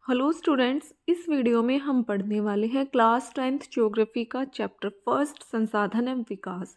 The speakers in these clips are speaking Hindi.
हेलो स्टूडेंट्स, इस वीडियो में हम पढ़ने वाले हैं क्लास 10th ज्योग्राफी का चैप्टर फर्स्ट संसाधन एवं विकास।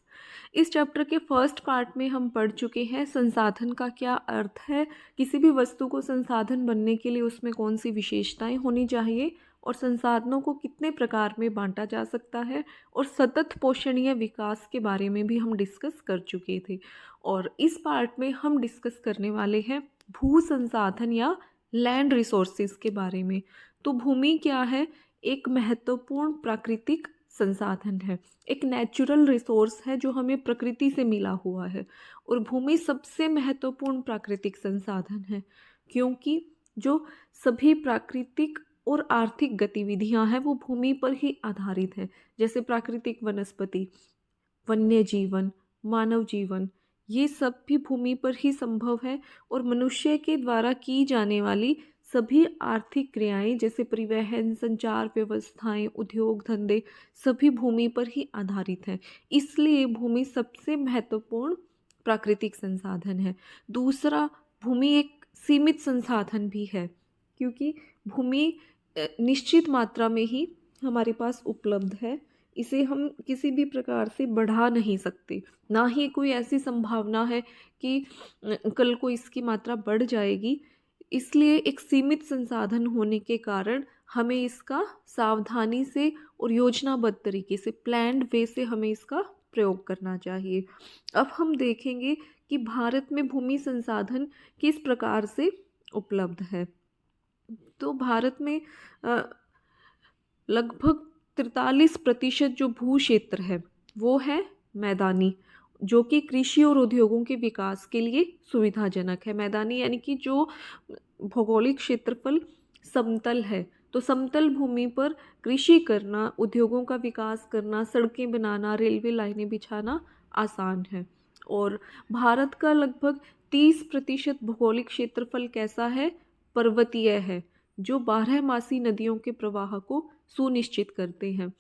इस चैप्टर के फर्स्ट पार्ट में हम पढ़ चुके हैं संसाधन का क्या अर्थ है, किसी भी वस्तु को संसाधन बनने के लिए उसमें कौन सी विशेषताएं होनी चाहिए और संसाधनों को कितने प्रकार में बांटा जा सकता है, और सतत पोषणीय विकास के बारे में भी हम डिस्कस कर चुके थे। और इस पार्ट में हम डिस्कस करने वाले हैं भू संसाधन या लैंड रिसोर्सेज के बारे में। तो भूमि क्या है? एक महत्वपूर्ण प्राकृतिक संसाधन है, एक नेचुरल रिसोर्स है जो हमें प्रकृति से मिला हुआ है। और भूमि सबसे महत्वपूर्ण प्राकृतिक संसाधन है क्योंकि जो सभी प्राकृतिक और आर्थिक गतिविधियां हैं वो भूमि पर ही आधारित है। जैसे प्राकृतिक वनस्पति, वन्य जीवन, मानव जीवन, ये सब भी भूमि पर ही संभव है। और मनुष्य के द्वारा की जाने वाली सभी आर्थिक क्रियाएं जैसे परिवहन, संचार व्यवस्थाएं, उद्योग धंधे सभी भूमि पर ही आधारित हैं। इसलिए भूमि सबसे महत्वपूर्ण प्राकृतिक संसाधन है। दूसरा, भूमि एक सीमित संसाधन भी है क्योंकि भूमि निश्चित मात्रा में ही हमारे पास उपलब्ध है। इसे हम किसी भी प्रकार से बढ़ा नहीं सकते, ना ही कोई ऐसी संभावना है कि कल को इसकी मात्रा बढ़ जाएगी। इसलिए एक सीमित संसाधन होने के कारण हमें इसका सावधानी से और योजनाबद्ध तरीके से, प्लान्ड वे से हमें इसका प्रयोग करना चाहिए। अब हम देखेंगे कि भारत में भूमि संसाधन किस प्रकार से उपलब्ध है। तो भारत में लगभग 43% जो भू क्षेत्र है वो है मैदानी, जो कि कृषि और उद्योगों के विकास के लिए सुविधाजनक है। मैदानी यानी कि जो भौगोलिक क्षेत्रफल समतल है, तो समतल भूमि पर कृषि करना, उद्योगों का विकास करना, सड़कें बनाना, रेलवे लाइनें बिछाना आसान है। और भारत का लगभग 30% भौगोलिक क्षेत्रफल कैसा है? पर्वतीय है, जो 12मासी नदियों के प्रवाह को सुनिश्चित करते हैं।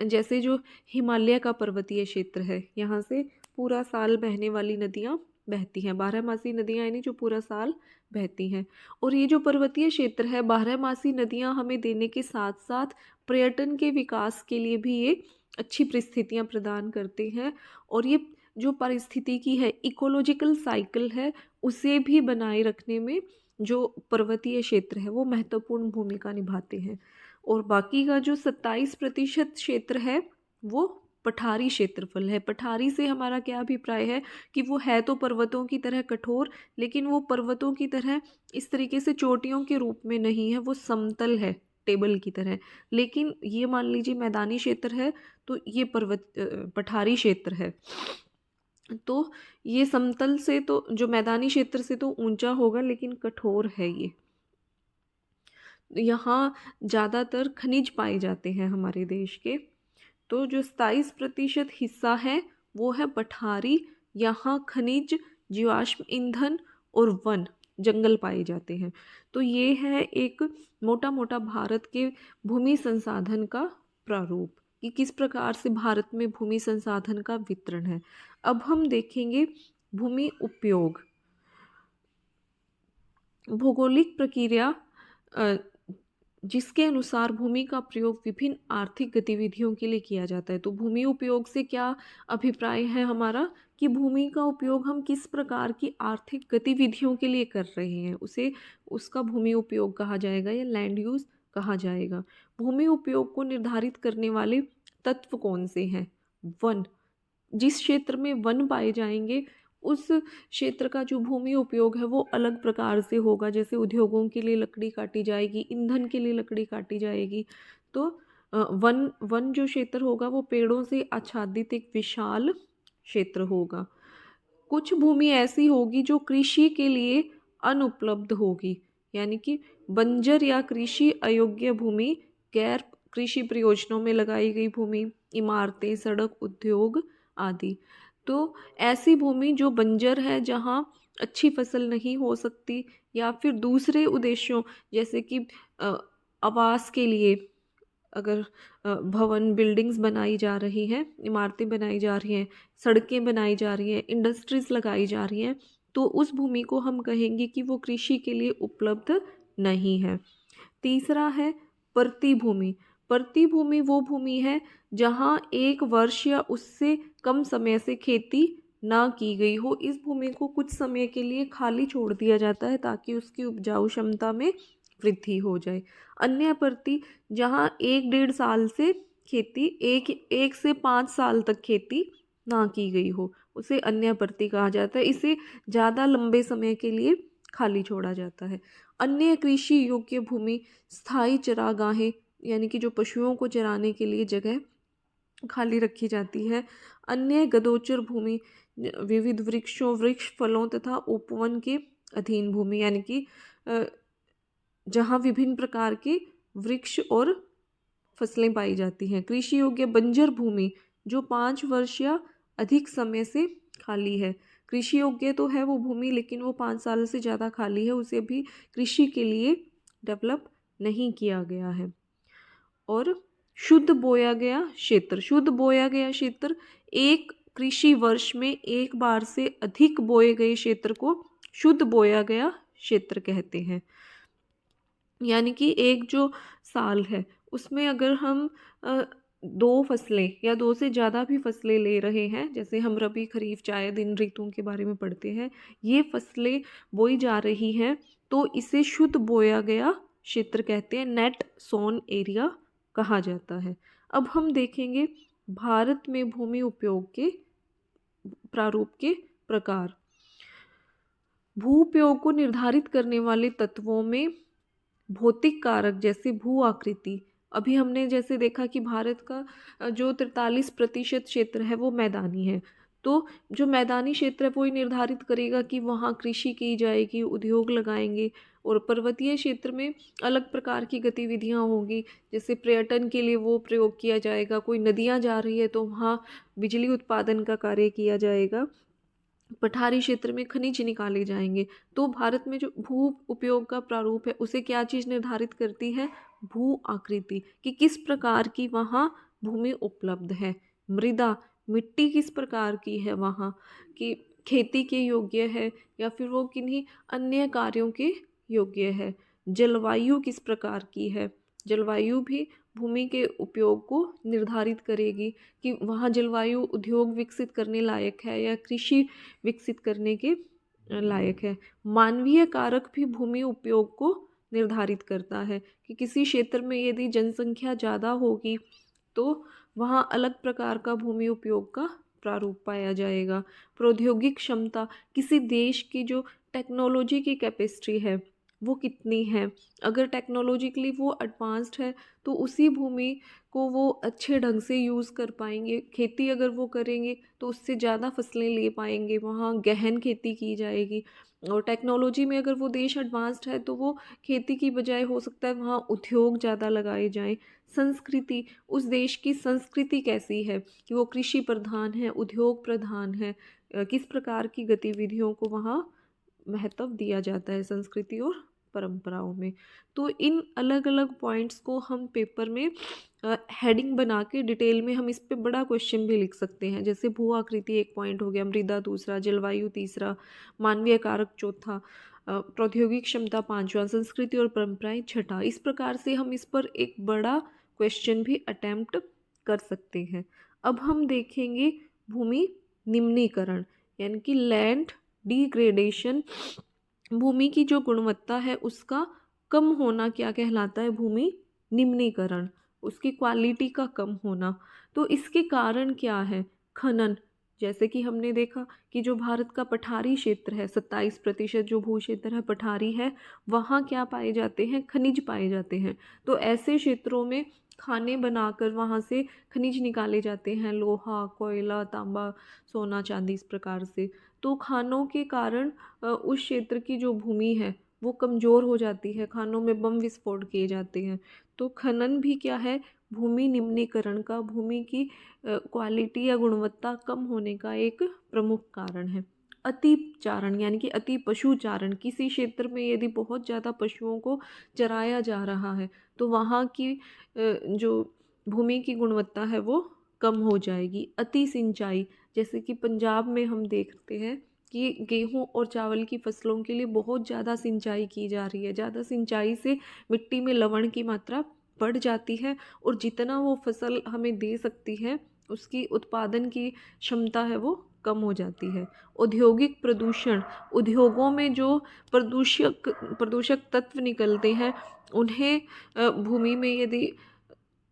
जैसे जो हिमालय का पर्वतीय क्षेत्र है, यहाँ से पूरा साल बहने वाली नदियाँ बहती हैं, 12मासी नदियाँ यानी जो पूरा साल बहती हैं। और ये जो पर्वतीय क्षेत्र है, 12मासी नदियाँ हमें देने के साथ साथ पर्यटन के विकास के लिए भी ये अच्छी परिस्थितियाँ प्रदान करते हैं। और ये जो पारिस्थितिकी है, इकोलॉजिकल साइकिल है, उसे भी बनाए रखने में जो पर्वतीय क्षेत्र है वो महत्वपूर्ण भूमिका निभाते हैं। और बाकी का जो 27% क्षेत्र है वो पठारी क्षेत्रफल है। पठारी से हमारा क्या अभिप्राय है कि वो है तो पर्वतों की तरह कठोर, लेकिन वो पर्वतों की तरह इस तरीके से चोटियों के रूप में नहीं है, वो समतल है टेबल की तरह। लेकिन ये मान लीजिए मैदानी क्षेत्र है तो ये पठारी क्षेत्र है। तो ये समतल से, तो जो मैदानी क्षेत्र से तो ऊंचा होगा लेकिन कठोर है। ये यहाँ ज़्यादातर खनिज पाए जाते हैं हमारे देश के। तो जो 27% हिस्सा है वो है पठारी। यहाँ खनिज, जीवाश्म ईंधन और वन, जंगल पाए जाते हैं। तो ये है एक मोटा मोटा भारत के भूमि संसाधन का प्रारूप कि किस प्रकार से भारत में भूमि संसाधन का वितरण है। अब हम देखेंगे भूमि उपयोग। भौगोलिक प्रक्रिया जिसके अनुसार भूमि का प्रयोग विभिन्न आर्थिक गतिविधियों के लिए किया जाता है। तो भूमि उपयोग से क्या अभिप्राय है हमारा कि भूमि का उपयोग हम किस प्रकार की आर्थिक गतिविधियों के लिए कर रहे हैं, उसे उसका भूमि उपयोग कहा जाएगा या लैंड यूज कहा जाएगा। भूमि उपयोग को निर्धारित करने वाले तत्व कौन से हैं? वन। जिस क्षेत्र में वन पाए जाएंगे उस क्षेत्र का जो भूमि उपयोग है वो अलग प्रकार से होगा। जैसे उद्योगों के लिए लकड़ी काटी जाएगी, ईंधन के लिए लकड़ी काटी जाएगी। तो वन वन जो क्षेत्र होगा वो पेड़ों से आच्छादित एक विशाल क्षेत्र होगा। कुछ भूमि ऐसी होगी जो कृषि के लिए अनुपलब्ध होगी, यानी कि बंजर या कृषि अयोग्य भूमि, गैर कृषि प्रयोजनों में लगाई गई भूमि, इमारतें, सड़क, उद्योग आदि। तो ऐसी भूमि जो बंजर है, जहाँ अच्छी फसल नहीं हो सकती, या फिर दूसरे उद्देश्यों जैसे कि आवास के लिए अगर भवन, बिल्डिंग्स बनाई जा रही हैं, इमारतें बनाई जा रही हैं, सड़कें बनाई जा रही हैं, इंडस्ट्रीज लगाई जा रही हैं, तो उस भूमि को हम कहेंगे कि वो कृषि के लिए उपलब्ध नहीं है। तीसरा है प्रतिभूमि। प्रतिभूमि वो भूमि है जहाँ एक वर्ष या उससे कम समय से खेती ना की गई हो। इस भूमि को कुछ समय के लिए खाली छोड़ दिया जाता है ताकि उसकी उपजाऊ क्षमता में वृद्धि हो जाए। अन्य प्रति, जहाँ 1-1.5 साल से खेती, एक से 5 साल तक खेती ना की गई हो, उसे अन्य प्रति कहा जाता है। इसे ज़्यादा लंबे समय के लिए खाली छोड़ा जाता है। अन्य कृषि योग्य भूमि स्थायी चरागाहें, यानी कि जो पशुओं को चराने के लिए जगह खाली रखी जाती है। अन्य गदोचर भूमि विविध वृक्षों, वृक्ष फलों तथा उपवन के अधीन भूमि, यानी कि जहाँ विभिन्न प्रकार के वृक्ष और फसलें पाई जाती हैं। कृषि योग्य बंजर भूमि जो 5 वर्ष या अधिक समय से खाली है। कृषि योग्य तो है वो भूमि, लेकिन वो 5 साल से ज़्यादा खाली है, उसे भी कृषि के लिए डेवलप नहीं किया गया है। और शुद्ध बोया गया क्षेत्र। शुद्ध बोया गया क्षेत्र एक कृषि वर्ष में एक बार से अधिक बोए गए क्षेत्र को शुद्ध बोया गया क्षेत्र कहते हैं। यानी कि एक जो साल है उसमें अगर हम 2 फसलें या 2 से ज़्यादा भी फसलें ले रहे हैं, जैसे हम रबी, खरीफ, जायद इन ऋतुओं के बारे में पढ़ते हैं, ये फसलें बोई जा रही हैं तो इसे शुद्ध बोया गया क्षेत्र कहते हैं, नेट सोन एरिया कहा जाता है। अब हम देखेंगे भारत में भूमि उपयोग के प्रारूप के प्रकार। भू उपयोग को निर्धारित करने वाले तत्वों में भौतिक कारक जैसे भू आकृति, अभी हमने जैसे देखा कि भारत का जो 43% क्षेत्र है वो मैदानी है, तो जो मैदानी क्षेत्र है वो ही निर्धारित करेगा कि वहाँ कृषि की जाएगी, उद्योग लगाएंगे। और पर्वतीय क्षेत्र में अलग प्रकार की गतिविधियाँ होगी, जैसे पर्यटन के लिए वो प्रयोग किया जाएगा, कोई नदियाँ जा रही है तो वहाँ बिजली उत्पादन का कार्य किया जाएगा। पठारी क्षेत्र में खनिज निकाले जाएंगे। तो भारत में जो भू उपयोग का प्रारूप है उसे क्या चीज़ निर्धारित करती है? भू आकृति, कि किस प्रकार की वहाँ भूमि उपलब्ध है। मृदा, मिट्टी किस प्रकार की है वहाँ, कि खेती के योग्य है या फिर वो किन्हीं अन्य कार्यों के योग्य है। जलवायु किस प्रकार की है, जलवायु भी भूमि के उपयोग को निर्धारित करेगी कि वहाँ जलवायु उद्योग विकसित करने लायक है या कृषि विकसित करने के लायक है। मानवीय कारक भी भूमि उपयोग को निर्धारित करता है कि किसी क्षेत्र में यदि जनसंख्या ज़्यादा होगी तो वहाँ अलग प्रकार का भूमि उपयोग का प्रारूप पाया जाएगा। प्रौद्योगिक क्षमता, किसी देश की जो टेक्नोलॉजी की कैपेसिटी है वो कितनी है। अगर टेक्नोलॉजिकली वो एडवांस्ड है तो उसी भूमि को वो अच्छे ढंग से यूज़ कर पाएंगे। खेती अगर वो करेंगे तो उससे ज़्यादा फसलें ले पाएंगे, वहाँ गहन खेती की जाएगी। और टेक्नोलॉजी में अगर वो देश एडवांस्ड है तो वो खेती की बजाय हो सकता है वहाँ उद्योग ज़्यादा लगाए जाएं। संस्कृति, उस देश की संस्कृति कैसी है कि वो कृषि प्रधान है, उद्योग प्रधान है, किस प्रकार की गतिविधियों को वहाँ महत्व दिया जाता है संस्कृति और परंपराओं में। तो इन अलग अलग पॉइंट्स को हम पेपर में हेडिंग बना के डिटेल में हम इस पे बड़ा क्वेश्चन भी लिख सकते हैं। जैसे भू आकृति एक पॉइंट हो गया, मृदा दूसरा, जलवायु तीसरा, मानवीय कारक चौथा, प्रौद्योगिक क्षमता पांचवा, संस्कृति और परंपराएं छठा। इस प्रकार से हम इस पर एक बड़ा क्वेश्चन भी अटेम्प्ट कर सकते हैं। अब हम देखेंगे भूमि निम्नीकरण, यानी कि लैंड डिग्रेडेशन। भूमि की जो गुणवत्ता है उसका कम होना क्या कहलाता है? भूमि निम्नीकरण, उसकी क्वालिटी का कम होना। तो इसके कारण क्या है? खनन, जैसे कि हमने देखा कि जो भारत का पठारी क्षेत्र है, 27% जो भू क्षेत्र है पठारी है, वहाँ क्या पाए जाते हैं? खनिज पाए जाते हैं। तो ऐसे क्षेत्रों में खाने बनाकर वहाँ से खनिज निकाले जाते हैं, लोहा, कोयला, तांबा, सोना, चांदी, इस प्रकार से। तो खानों के कारण उस क्षेत्र की जो भूमि है वो कमज़ोर हो जाती है, खानों में बम विस्फोट किए जाते हैं। तो खनन भी क्या है? भूमि निम्नीकरण का, भूमि की क्वालिटी या गुणवत्ता कम होने का एक प्रमुख कारण है। अति चारण, यानी कि अति पशु चारण, किसी क्षेत्र में यदि बहुत ज़्यादा पशुओं को चराया जा रहा है तो वहाँ की जो भूमि की गुणवत्ता है वो कम हो जाएगी। अति सिंचाई, जैसे कि पंजाब में हम देखते हैं कि गेहूं और चावल की फसलों के लिए बहुत ज़्यादा सिंचाई की जा रही है। ज़्यादा सिंचाई से मिट्टी में लवण की मात्रा बढ़ जाती है और जितना वो फसल हमें दे सकती है उसकी उत्पादन की क्षमता है वो कम हो जाती है। औद्योगिक प्रदूषण, उद्योगों में जो प्रदूषक तत्व निकलते हैं उन्हें भूमि में यदि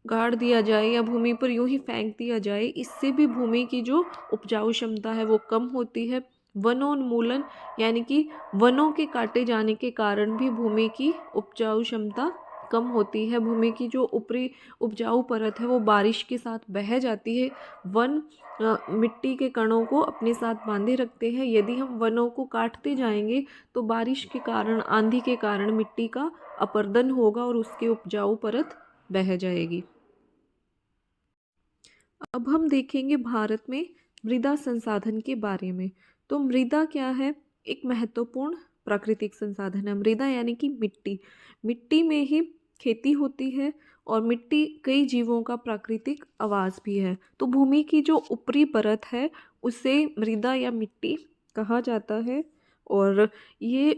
गाड़ दिया जाए या भूमि पर यूं ही फेंक दिया जाए, इससे भी भूमि की जो उपजाऊ क्षमता है वो कम होती है। वनोन्मूलन यानी कि वनों के काटे जाने के कारण भी भूमि की उपजाऊ क्षमता कम होती है। भूमि की जो ऊपरी उपजाऊ परत है वो बारिश के साथ बह जाती है। वन मिट्टी के कणों को अपने साथ बांधे रखते हैं। यदि हम वनों को काटते जाएंगे तो बारिश के कारण, आंधी के कारण मिट्टी का अपरदन होगा और उसकी उपजाऊ परत बह जाएगी। अब हम देखेंगे भारत में मृदा संसाधन के बारे में। तो मृदा क्या है? एक महत्वपूर्ण प्राकृतिक संसाधन है। मृदा यानी कि मिट्टी। मिट्टी में ही खेती होती है और मिट्टी कई जीवों का प्राकृतिक आवास भी है। तो भूमि की जो ऊपरी परत है उसे मृदा या मिट्टी कहा जाता है। और ये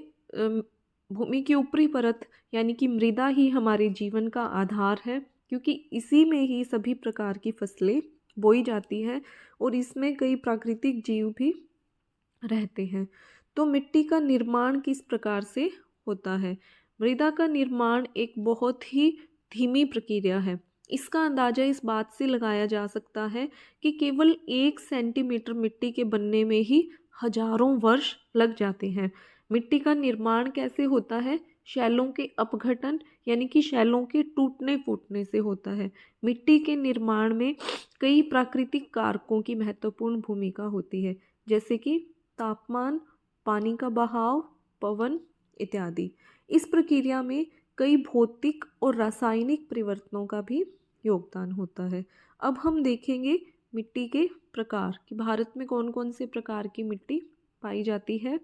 भूमि की ऊपरी परत यानी कि मृदा ही हमारे जीवन का आधार है, क्योंकि इसी में ही सभी प्रकार की फसलें बोई जाती हैं और इसमें कई प्राकृतिक जीव भी रहते हैं। तो मिट्टी का निर्माण किस प्रकार से होता है? मृदा का निर्माण एक बहुत ही धीमी प्रक्रिया है। इसका अंदाजा इस बात से लगाया जा सकता है कि केवल 1 सेंटीमीटर मिट्टी के बनने में ही हजारों वर्ष लग जाते हैं। मिट्टी का निर्माण कैसे होता है? शैलों के अपघटन यानी कि शैलों के टूटने फूटने से होता है। मिट्टी के निर्माण में कई प्राकृतिक कारकों की महत्वपूर्ण भूमिका होती है, जैसे कि तापमान, पानी का बहाव, पवन इत्यादि। इस प्रक्रिया में कई भौतिक और रासायनिक परिवर्तनों का भी योगदान होता है। अब हम देखेंगे मिट्टी के प्रकार कि भारत में कौन कौन से प्रकार की मिट्टी पाई जाती है।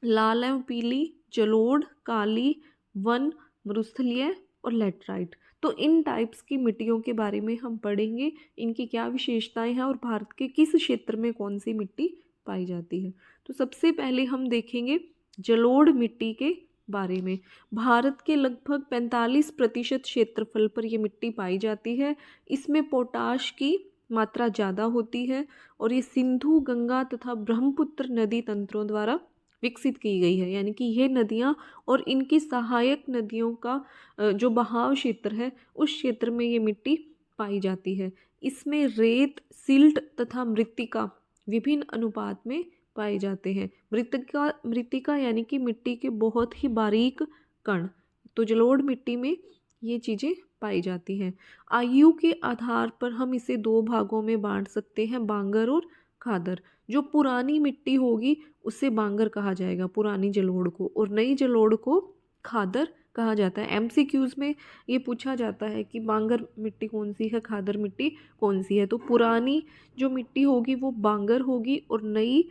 लाल एवं पीली, जलोढ़, काली, वन, मरुस्थलीय और लैटराइट। तो इन टाइप्स की मिट्टियों के बारे में हम पढ़ेंगे, इनकी क्या विशेषताएं हैं और भारत के किस क्षेत्र में कौन सी मिट्टी पाई जाती है। तो सबसे पहले हम देखेंगे जलोढ़ मिट्टी के बारे में। भारत के लगभग 45% क्षेत्रफल पर यह मिट्टी पाई जाती है। इसमें पोटाश की मात्रा ज़्यादा होती है और ये सिंधु, गंगा तथा ब्रह्मपुत्र नदी तंत्रों द्वारा विकसित की गई है। यानी कि ये नदियाँ और इनकी सहायक नदियों का जो बहाव क्षेत्र है उस क्षेत्र में ये मिट्टी पाई जाती है। इसमें रेत, सिल्ट तथा मृत्तिका विभिन्न अनुपात में पाए जाते हैं। मृत्तिका यानी कि मिट्टी के बहुत ही बारीक कण। तो जलोढ़ मिट्टी में ये चीज़ें पाई जाती हैं। आयु के आधार पर हम इसे 2 भागों में बांट सकते हैं, बांगर और खादर। जो पुरानी मिट्टी होगी उसे बांगर कहा जाएगा, पुरानी जलोढ़ को, और नई जलोढ़ को खादर कहा जाता है। एमसीक्यूज में ये पूछा जाता है कि बांगर मिट्टी कौन सी है, खादर मिट्टी कौन सी है। तो पुरानी जो मिट्टी होगी वो बांगर होगी और नई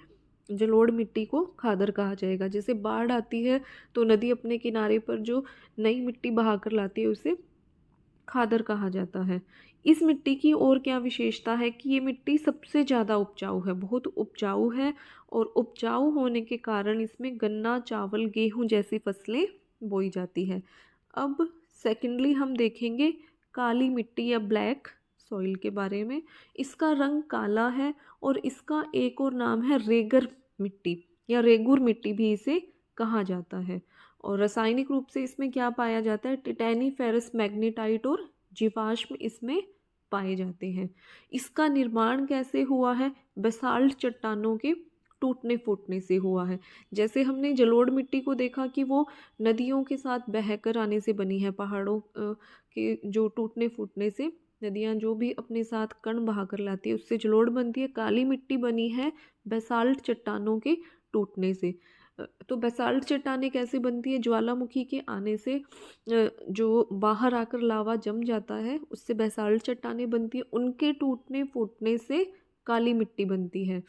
जलोढ़ मिट्टी को खादर कहा जाएगा। जैसे बाढ़ आती है तो नदी अपने किनारे पर जो नई मिट्टी बहा कर लाती है उसे खादर कहा जाता है। इस मिट्टी की और क्या विशेषता है कि ये मिट्टी सबसे ज़्यादा उपजाऊ है, बहुत उपजाऊ है और उपजाऊ होने के कारण इसमें गन्ना, चावल, गेहूँ जैसी फसलें बोई जाती है। अब सेकेंडली हम देखेंगे काली मिट्टी या ब्लैक सॉइल के बारे में। इसका रंग काला है और इसका एक और नाम है रेगर मिट्टी या रेगुर मिट्टी भी इसे कहा जाता है। और रासायनिक रूप से इसमें क्या पाया जाता है? टिटैनी, फेरस, मैग्नेटाइट और जीवाश्म इसमें पाए जाते हैं। इसका निर्माण कैसे हुआ है? बेसाल्ट चट्टानों के टूटने फूटने से हुआ है। जैसे हमने जलोढ़ मिट्टी को देखा कि वो नदियों के साथ बहकर आने से बनी है, पहाड़ों के जो टूटने फूटने से नदियाँ जो भी अपने साथ कण बहा कर लाती है उससे जलोढ़ बनती है। काली मिट्टी बनी है बेसाल्ट चट्टानों के टूटने से। तो बेसाल्ट चट्टानें कैसे बनती है? ज्वालामुखी के आने से जो बाहर आकर लावा जम जाता है उससे बेसाल्ट चट्टानें बनती है। उनके टूटने फूटने से काली मिट्टी बनती है।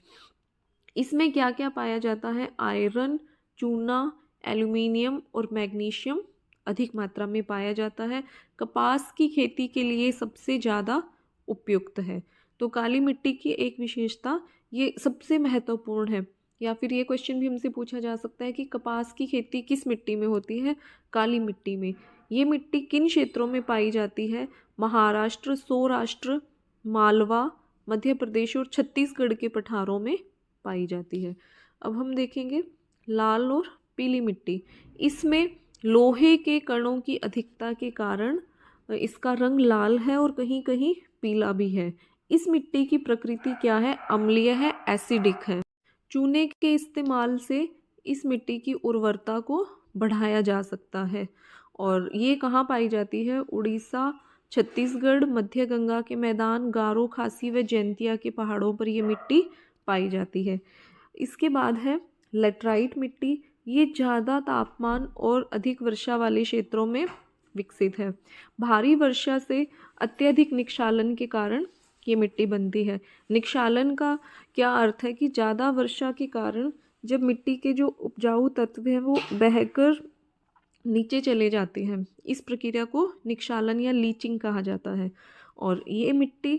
इसमें क्या क्या पाया जाता है? आयरन, चूना, एल्यूमिनियम और मैग्नीशियम अधिक मात्रा में पाया जाता है। कपास की खेती के लिए सबसे ज़्यादा उपयुक्त है। तो काली मिट्टी की एक विशेषता ये सबसे महत्वपूर्ण है या फिर ये क्वेश्चन भी हमसे पूछा जा सकता है कि कपास की खेती किस मिट्टी में होती है? काली मिट्टी में। ये मिट्टी किन क्षेत्रों में पाई जाती है? महाराष्ट्र, सौराष्ट्र, मालवा, मध्य प्रदेश और छत्तीसगढ़ के पठारों में पाई जाती है। अब हम देखेंगे लाल और पीली मिट्टी। इसमें लोहे के कणों की अधिकता के कारण इसका रंग लाल है और कहीं कहीं पीला भी है। इस मिट्टी की प्रकृति क्या है? अम्लीय है, एसिडिक है। चूने के इस्तेमाल से इस मिट्टी की उर्वरता को बढ़ाया जा सकता है। और ये कहाँ पाई जाती है? उड़ीसा, छत्तीसगढ़, मध्य गंगा के मैदान, गारो, खासी व जैंतिया के पहाड़ों पर ये मिट्टी पाई जाती है। इसके बाद है लेटराइट मिट्टी। ये ज़्यादा तापमान और अधिक वर्षा वाले क्षेत्रों में विकसित है। भारी वर्षा से अत्यधिक निक्षालन के कारण ये मिट्टी बनती है। निक्षालन का क्या अर्थ है? कि ज़्यादा वर्षा के कारण जब मिट्टी के जो उपजाऊ तत्व हैं वो बहकर नीचे चले जाते हैं, इस प्रक्रिया को निक्षालन या लीचिंग कहा जाता है। और ये मिट्टी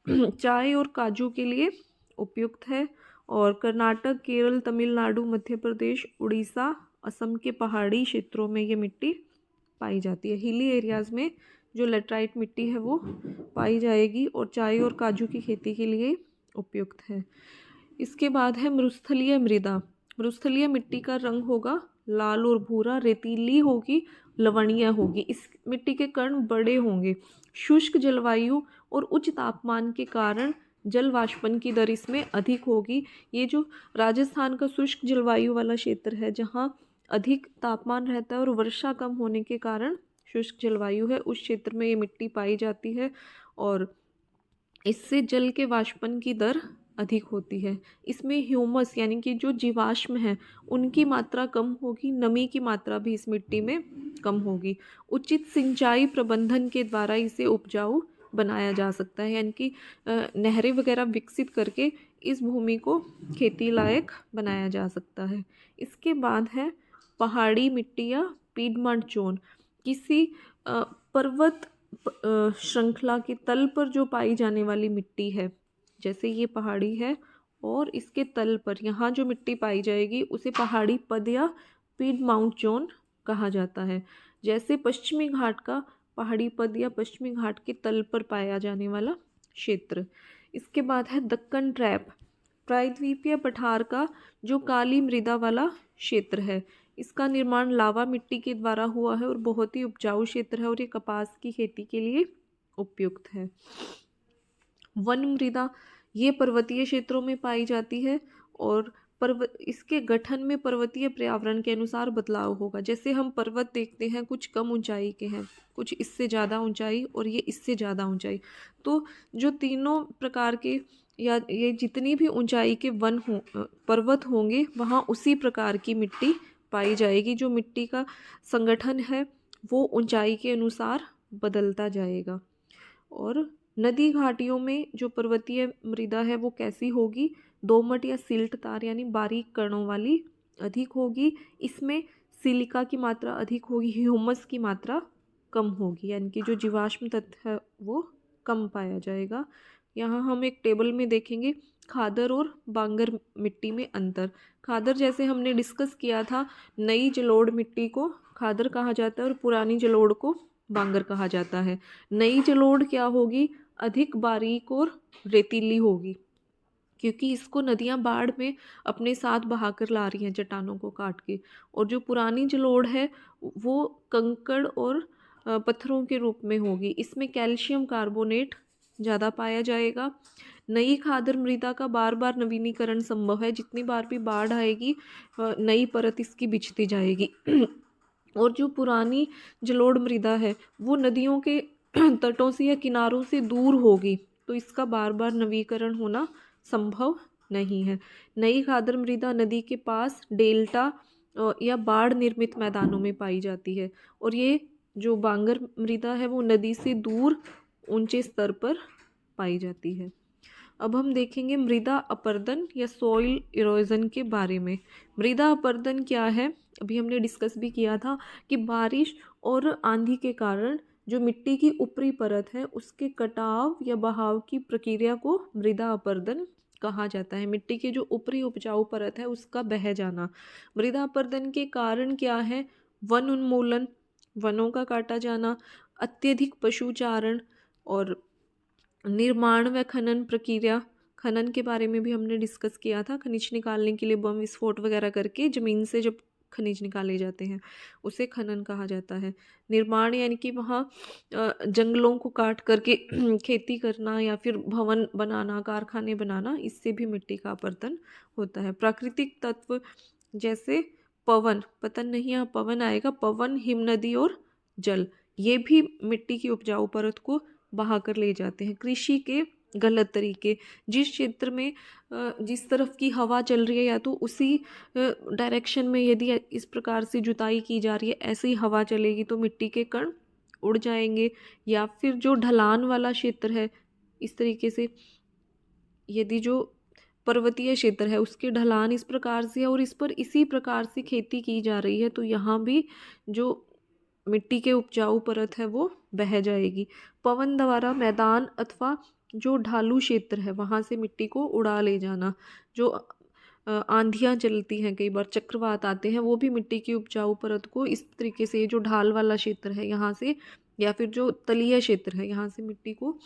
चाय और काजू के लिए उपयुक्त है। और कर्नाटक, केरल, तमिलनाडु, मध्य प्रदेश, उड़ीसा, असम के पहाड़ी क्षेत्रों में ये मिट्टी पाई जाती है। हिली एरियाज़ में जो लेटराइट मिट्टी है वो पाई जाएगी और चाय और काजू की खेती के लिए उपयुक्त है। इसके बाद है मरुस्थलीय मृदा। मरुस्थलीय मिट्टी का रंग होगा लाल और भूरा, रेतीली होगी, लवणीय होगी। इस मिट्टी के कण बड़े होंगे। शुष्क जलवायु और उच्च तापमान के कारण जल वाष्पन की दर इसमें अधिक होगी। ये जो राजस्थान का शुष्क जलवायु वाला क्षेत्र है, जहाँ अधिक तापमान रहता है और वर्षा कम होने के कारण शुष्क जलवायु है, उस क्षेत्र में ये मिट्टी पाई जाती है और इससे जल के वाष्पन की दर अधिक होती है। इसमें ह्यूमस यानी कि जो जीवाश्म हैं उनकी मात्रा कम होगी, नमी की मात्रा भी इस मिट्टी में कम होगी। उचित सिंचाई प्रबंधन के द्वारा इसे उपजाऊ बनाया जा सकता है, यानी कि नहरें वगैरह विकसित करके इस भूमि को खेती लायक बनाया जा सकता है। इसके बाद है पहाड़ी मिट्टी या पीडमंट चोन। किसी पर्वत श्रृंखला के तल पर जो पाई जाने वाली मिट्टी है, जैसे ये पहाड़ी है और इसके तल पर यहाँ जो मिट्टी पाई जाएगी उसे पहाड़ी पद या पीडमाउंट जोन कहा जाता है। जैसे पश्चिमी घाट का पहाड़ी पद या पश्चिमी घाट के तल पर पाया जाने वाला क्षेत्र। इसके बाद है दक्कन ट्रैप, प्रायद्वीपीय पठार का जो काली मृदा वाला क्षेत्र है। इसका निर्माण लावा मिट्टी के द्वारा हुआ है और बहुत ही उपजाऊ क्षेत्र है और ये कपास की खेती के लिए उपयुक्त है। वन मृदा ये पर्वतीय क्षेत्रों में पाई जाती है और इसके गठन में पर्वतीय पर्यावरण के अनुसार बदलाव होगा। जैसे हम पर्वत देखते हैं, कुछ कम ऊंचाई के हैं, कुछ इससे ज़्यादा ऊंचाई और ये इससे ज़्यादा ऊंचाई। तो जो तीनों प्रकार के या ये जितनी भी ऊंचाई के पर्वत होंगे वहाँ उसी प्रकार की मिट्टी पाई जाएगी। जो मिट्टी का संगठन है वो ऊंचाई के अनुसार बदलता जाएगा। और नदी घाटियों में जो पर्वतीय मृदा है वो कैसी होगी? दोमट या सिल्टतार यानी बारीक कणों वाली अधिक होगी। इसमें सिलिका की मात्रा अधिक होगी, ह्यूमस की मात्रा कम होगी, यानी कि जो जीवाश्म तत्व है वो कम पाया जाएगा। यहाँ हम एक टेबल में देखेंगे खादर और बांगर मिट्टी में अंतर। खादर जैसे हमने डिस्कस किया था, नई जलोढ़ मिट्टी को खादर कहा जाता है और पुरानी जलोढ़ को बांगर कहा जाता है। नई जलोढ़ क्या होगी? अधिक बारीक और रेतीली होगी, क्योंकि इसको नदियाँ बाढ़ में अपने साथ बहाकर ला रही हैं चट्टानों को काट के। और जो पुरानी जलोढ़ है वो कंकड़ और पत्थरों के रूप में होगी। इसमें कैल्शियम कार्बोनेट ज़्यादा पाया जाएगा। नई खादर मृदा का बार बार नवीनीकरण संभव है। जितनी बार भी बाढ़ आएगी नई परत इसकी बिछती जाएगी। और जो पुरानी जलोढ़ मृदा है वो नदियों के तटों से या किनारों से दूर होगी, तो इसका बार बार नवीकरण होना संभव नहीं है। नई खादर मृदा नदी के पास डेल्टा या बाढ़ निर्मित मैदानों में पाई जाती है और ये जो बांगर मृदा है वो नदी से दूर ऊंचे स्तर पर पाई जाती है। अब हम देखेंगे मृदा अपरदन या सॉइल इरोजन के बारे में। मृदा अपरदन क्या है? अभी हमने डिस्कस भी किया था कि बारिश और आंधी के कारण जो मिट्टी की ऊपरी परत है उसके कटाव या बहाव की प्रक्रिया को मृदा अपरदन कहा जाता है। मिट्टी के जो ऊपरी उपजाऊ परत है उसका बह जाना। मृदा अपरदन के कारण क्या है? वन उन्मूलन, वनों का काटा जाना, अत्यधिक पशुचारण और निर्माण व खनन प्रक्रिया। खनन के बारे में भी हमने डिस्कस किया था। खनिज निकालने के लिए बम विस्फोट वगैरह करके ज़मीन से जब खनिज निकाले जाते हैं उसे खनन कहा जाता है। निर्माण यानी कि वहाँ जंगलों को काट करके खेती करना या फिर भवन बनाना, कारखाने बनाना, इससे भी मिट्टी का अपरदन होता है। प्राकृतिक तत्व जैसे पवन, पतन नहीं, यहाँ पवन आएगा, पवन, हिमनदी और जल, ये भी मिट्टी की उपजाऊ परत को बहा कर ले जाते हैं। कृषि के गलत तरीके, जिस क्षेत्र में जिस तरफ की हवा चल रही है या तो उसी डायरेक्शन में यदि इस प्रकार से जुताई की जा रही है, ऐसे ही हवा चलेगी तो मिट्टी के कण उड़ जाएंगे। या फिर जो ढलान वाला क्षेत्र है, इस तरीके से यदि जो पर्वतीय क्षेत्र है उसके ढलान इस प्रकार से है और इस पर इसी प्रकार से खेती की जा रही है तो यहाँ भी जो मिट्टी के उपजाऊ परत है वो बह जाएगी। पवन द्वारा मैदान अथवा जो ढालू क्षेत्र है वहाँ से मिट्टी को उड़ा ले जाना। जो आंधियाँ चलती हैं, कई बार चक्रवात आते हैं, वो भी मिट्टी की उपजाऊ परत को इस तरीके से, जो ढाल वाला क्षेत्र है यहाँ से या फिर जो तलीय क्षेत्र है यहाँ से मिट्टी को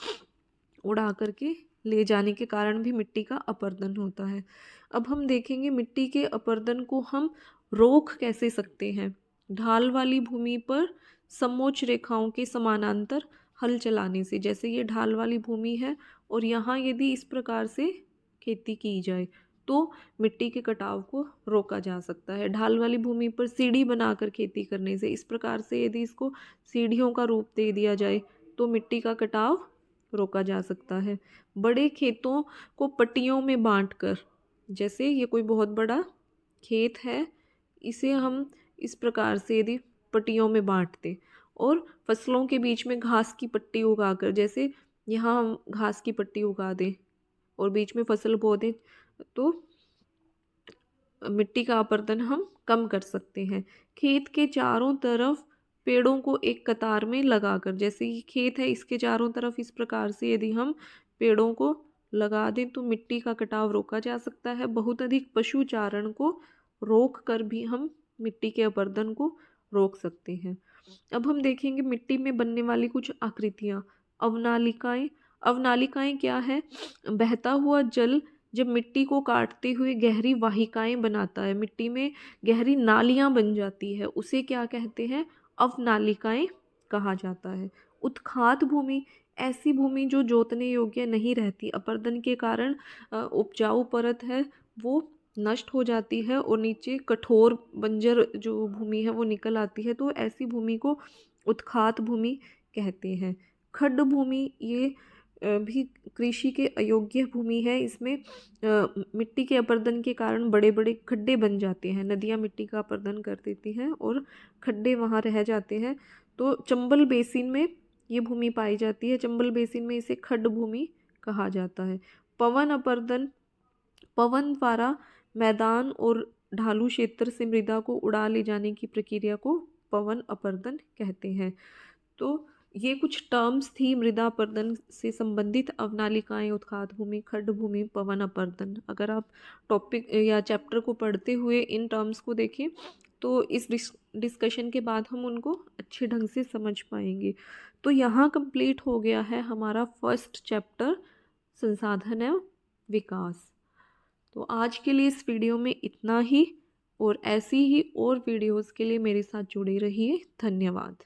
उड़ा करके ले जाने के कारण भी मिट्टी का अपरदन होता है। अब हम देखेंगे मिट्टी के अपरदन को हम रोक कैसे सकते हैं। ढाल वाली भूमि पर समोच्च रेखाओं के समानांतर हल चलाने से। जैसे ये ढाल वाली भूमि है और यहाँ यदि इस प्रकार से खेती की जाए तो मिट्टी के कटाव को रोका जा सकता है। ढाल वाली भूमि पर सीढ़ी बनाकर खेती करने से, इस प्रकार से यदि इसको सीढ़ियों का रूप दे दिया जाए तो मिट्टी का कटाव रोका जा सकता है। बड़े खेतों को पट्टियों में बांटकर, जैसे ये कोई बहुत बड़ा खेत है, इसे हम इस प्रकार से यदि पट्टियों में बांटते और फसलों के बीच में घास की पट्टी उगाकर, जैसे यहाँ हम घास की पट्टी उगा दें और बीच में फसल बो दें तो मिट्टी का अपरदन हम कम कर सकते हैं। खेत के चारों तरफ पेड़ों को एक कतार में लगाकर, जैसे ये खेत है इसके चारों तरफ इस प्रकार से यदि हम पेड़ों को लगा दें तो मिट्टी का कटाव रोका जा सकता है। बहुत अधिक पशुचारण को रोक कर भी हम मिट्टी के अपरदन को रोक सकते हैं। अब हम देखेंगे मिट्टी में बनने वाली कुछ आकृतियाँ। अवनालिकाएँ। अवनालिकाएँ क्या है? बहता हुआ जल जब मिट्टी को काटते हुए गहरी वाहिकाएं बनाता है, मिट्टी में गहरी नालियाँ बन जाती है, उसे क्या कहते हैं? अवनालिकाएं कहा जाता है। उत्खात भूमि, ऐसी भूमि जो जोतने योग्य नहीं रहती, अपरदन के कारण उपजाऊ परत है वो नष्ट हो जाती है और नीचे कठोर बंजर जो भूमि है वो निकल आती है, तो ऐसी भूमि को उत्खात भूमि कहते हैं। खड्ड भूमि, ये भी कृषि के अयोग्य भूमि है। इसमें मिट्टी के अपरदन के कारण बड़े बड़े खड्डे बन जाते हैं। नदियाँ मिट्टी का अपरदन कर देती हैं और खड्डे वहाँ रह जाते हैं। तो चंबल बेसिन में ये भूमि पाई जाती है। चंबल बेसिन में इसे खड्ड भूमि कहा जाता है। पवन अपरदन, पवन द्वारा मैदान और ढालू क्षेत्र से मृदा को उड़ा ले जाने की प्रक्रिया को पवन अपरदन कहते हैं। तो ये कुछ टर्म्स थी मृदा अपरदन से संबंधित। अवनालिकाएं, उत्खात भूमि, खड्ड भूमि, पवन अपरदन। अगर आप टॉपिक या चैप्टर को पढ़ते हुए इन टर्म्स को देखें तो इस डिस्कशन के बाद हम उनको अच्छे ढंग से समझ पाएंगे। तो यहाँ कंप्लीट हो गया है हमारा फर्स्ट चैप्टर, संसाधन एवं विकास। तो आज के लिए इस वीडियो में इतना ही, और ऐसी ही और वीडियोज़ के लिए मेरे साथ जुड़े रहिए। धन्यवाद।